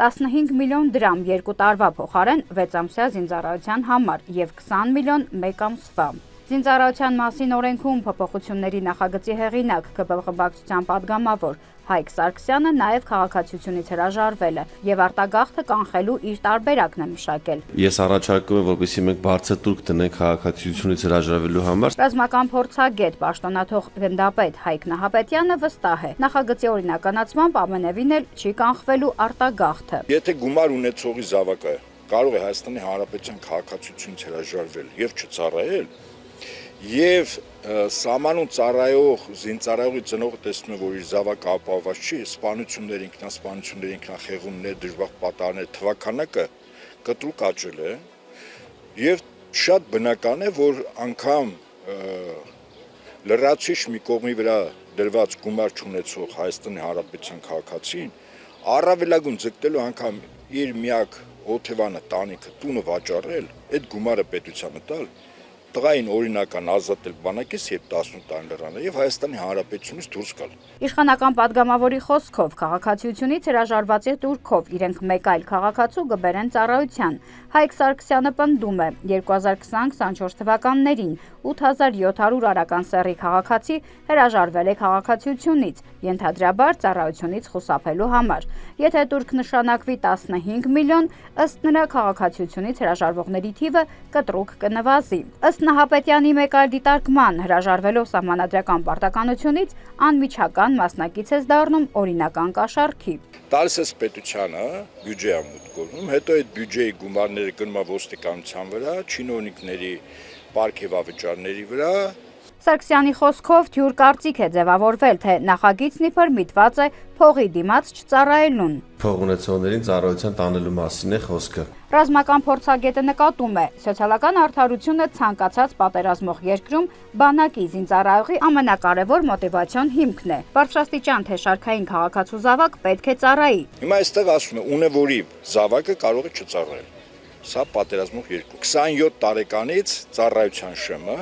15 միլիոն դրամ 2 տարվա փոխարեն 6 ամսյա զինծառայության համար եւ 20 միլիոն 1 ամսվա։ Զինծառայության մասին օրենքում փոփոխությունների նախագծի հեղինակ ԿՊԽ պատգամավոր Հայկ Սարգսյանը նաև քաղաքացիությունից հրաժարվել է եւ արտագաղթը կանխելու իր տարբերակն է մշակել։ Ես առաջարկում եմ, որպեսզի մենք բարձր տուրք տնենք քաղաքացիությունից հրաժարվելու համար։ Ռազմական փորձագետ պաշտոնաթող գնդապետ Հայկ Նահապետյանը վստահ է, նախագծի օրինականացմամբ ամենևին էլ չի կանխվելու արտագաղթը։ Եթե գումար ունեցողի զավակը կարող է Հայաստանի Հանրապետության քաղաքացիությունից հրաժարվել եւ չծառայել, եւ սահմանում ծառայող զինծառայողի ծնողը տեսնում է, որ իր զավակը ապահովված չի, սպանություններ, ինքնախեղումներ, դժբախտ պատահարներ թվականակը կտրուկ աճել է եւ շատ բնական է, որ անգամ լրացուցիչ մի կողմի վրա դրված գումար չունեցող Հայաստանի Հանրապետության քաղաքացին առավելագույն ձգտելու անգամ իր միակ օթևանը, տանիքը, տունը վաճառել, այդ գումարը պետությանը տալ, տղային օրինական ազատել բանակից եւ 18 տարի լրանալ եւ Հայաստանի Հանրապետությունից դուրս գալ։ Իշխանական պատգամավորի խոսքով քաղաքացիությունից հրաժարվածի տուրքով իրենք մեկ այլ քաղաքացու կբերեն ծառայության։ Հայկ Սարգսյանը պնդում է 2020-24 թվականներին 8700 արական սեռի քաղաքացի հրաժարվել է քաղաքացիությունից, ենթադրաբար ծառայությունից խուսափելու համար։ Եթե տուրք նշանակվի 15 միլիոն, ըստ նրա քաղաքացիությունից հրաժարվողների թիվը կտրուկ կնվազի։ Ըստ Նահապետյանի մեկ այլ դիտարկման, հրաժարվելով սահմանադրական պարտականությունից անմիջական մասնակից է դառնում օրինական կաշառքի։ Տալիս է պետությանը բյուջե ամուտ կողմում, հետո այդ բյուջեի գումարները գնում ոստիկանության վրա, չինովնիկների պարգևավճարների վրա։ Սարգսյանի խոսքով թյուր կարծիք է ձևավորվել, թե նախագիծն իբր միտված է փողի դիմաց չծառայելուն։ Փող ունեցողներին ծառայության տանելու մասին է խոսքը։ Ռազմական փորձագետը նկատում է, սոցիալական արդարությունը ցանկացած պատերազմող երկրում բանակի զինծառայողի ամենակարևոր մոտիվացիոն հիմքն է։ Բարձրաստիճան թե շարքային քաղաքացու զավակ պետք է ծառայի։ Հիմա այստեղ ասում է, ունևորի զավակը կարող է չծառայել։ Սա պատերազմող երկու։ 27 տարեկանից ծառայության շեմը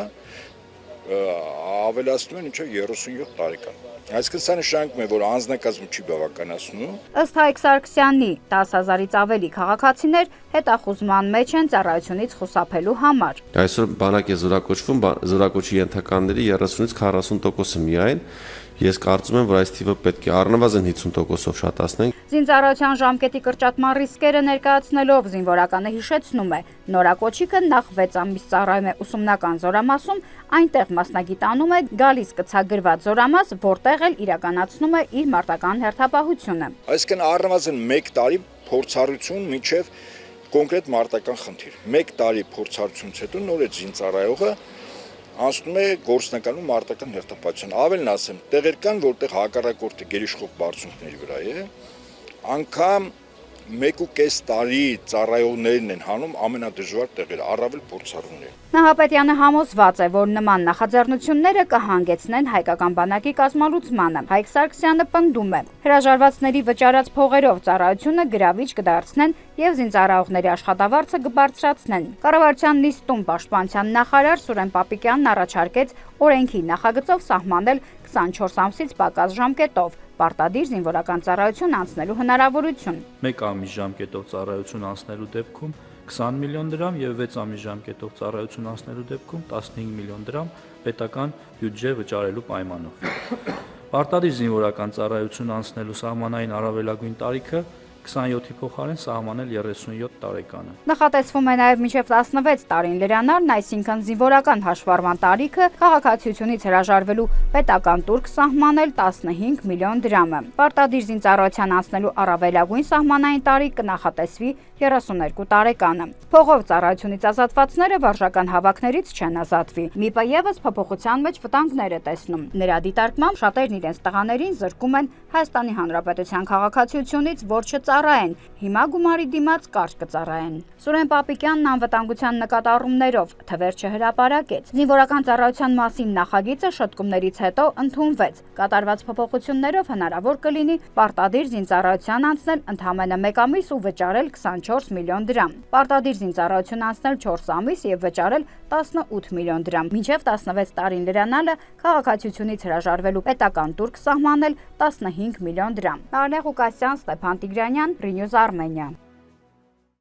ավելացնում են ինչը 37 տարեկան։ Այսինքն սա նշանակում է, որ անձնակազմը չի բավականացնում։ Ըստ Հայկ Սարգսյանի 10,000-ից ավելի քաղաքացիներ հետախուզման մեջ են ծառայությունից խուսափելու համար։ Այսօր բանակ է զորակոչվում, զորակոչի ենթականների 30-ից 40%-ը միայն։ Ես կարծում եմ, որ այս թիվը պետք է առնվազն 50%-ով շատացնենք։ Զինծառայության ժամկետի կրճատման ռիսկերը ներկայացնելով զինվորականը հիշեցնում է, նորակոչիկը նախ 6 ամիս ծառայում է ուսումնական զորամասում, այնտեղ մասնագիտանում է, գալիս կցագրված զորամաս, որտեղ էլ իրականացնում է իր մարտական հերթապահությունը։ Այսինքն առնվազն 1 տարի փորձառություն մինչև կոնկրետ մարտական խնդիր։ 1 տարի փորձառությունից հետո նոր է զինծառայողը անցնում է գործնականում մարտական հերթապահության։ Ավելն ասեմ, տեղեր կան, որտեղ հակառակորդը գերիշխող բարձունքների վրա է, անգամ 1.5 տարի ծառայողներն են հանում ամենադժվար տեղերը, առավել փորձառուները։ Նահապետյանը համոզված է, որ նման նախաձեռնությունները կհանգեցնեն հայկական բանակի կազմալուծմանը։ Հայկ Սարգսյանը պնդում է, հրաժարվածների վճարած փողերով ծառայությունը գրավիչ կդարձնեն եւ զինծառայողների աշխատավարձը կբարձրացնեն։ Կառավարության նիստում պաշտպանության նախարար Սուրեն Պապիկյանն առաջարկեց օրենքի նախագծով սահմանել 24 ամսից պակաս ժամկետով պարտադիր զինվորական ծառայություն անցնելու հնարավորություն։ 1 ամիս ժամկետով ծառայություն անցնելու դեպքում 20 միլիոն դրամ եւ 6 ամիս ժամկետով ծառայություն անցնելու դեպքում 15 միլիոն դրամ պետական բյուջե վճարելու պայմանով։ Պարտադիր զինվորական ծառայություն անցնելու սահմանային առավելագույն տարիքը 27-ի փոխարեն սահմանել 37 տարեկանը։ Նախատեսվում է նաև մինչև 16 տարին լրանալն, այսինքն զինվորական հաշվառման տարիքը քաղաքացիությունից հրաժարվելու պետական տուրք սահմանել 15 միլիոն դրամը։ Պարտադիր զինծառայության անցնելու առավելագույն սահմանային տարիք կնախատեսվի 32 տարեկանը։ Փողով ծառայությունից ազատվածները վարժական հավաքներից չեն ազատվի։ ՄԻՊ-ը եւս փոփոխության մեջ վտանգներ է տեսնում։ Նրա դիտարկմամբ շատերն իրենց տղաներին զրկում են Հայաստանի Հանրապետության քաղաքացիությունից, որ չծառայեն, հիմա գումարի դիմաց կարճ կծառայեն։ Սուրեն Պապիկյանն անվտանգության նկատառումներով թվեր չհրապարակեց։ Զինվորական ծառայության մասին նախագիծը շտկումներից հետո ընդունվեց։ Կատարված փոփոխություններով հնարավոր կլինի պարտադիր զինծառայության անցնել ընդամենը 1 ամիս ու վճարել 24 միլիոն դրամ։ Պարտադիր զինծառայություն անցնել 4 ամիս եւ վճարել 18 միլիոն դրամ։ Մինչև 16 տարին լրանալը քաղաքացիությունից հրաժարվելու պետական տուրք սահմանել 15 15 միլիոն դրամ։ Նարինե Ղուկասյան, Ստեփան Տիգրանյան, Renews Armenia։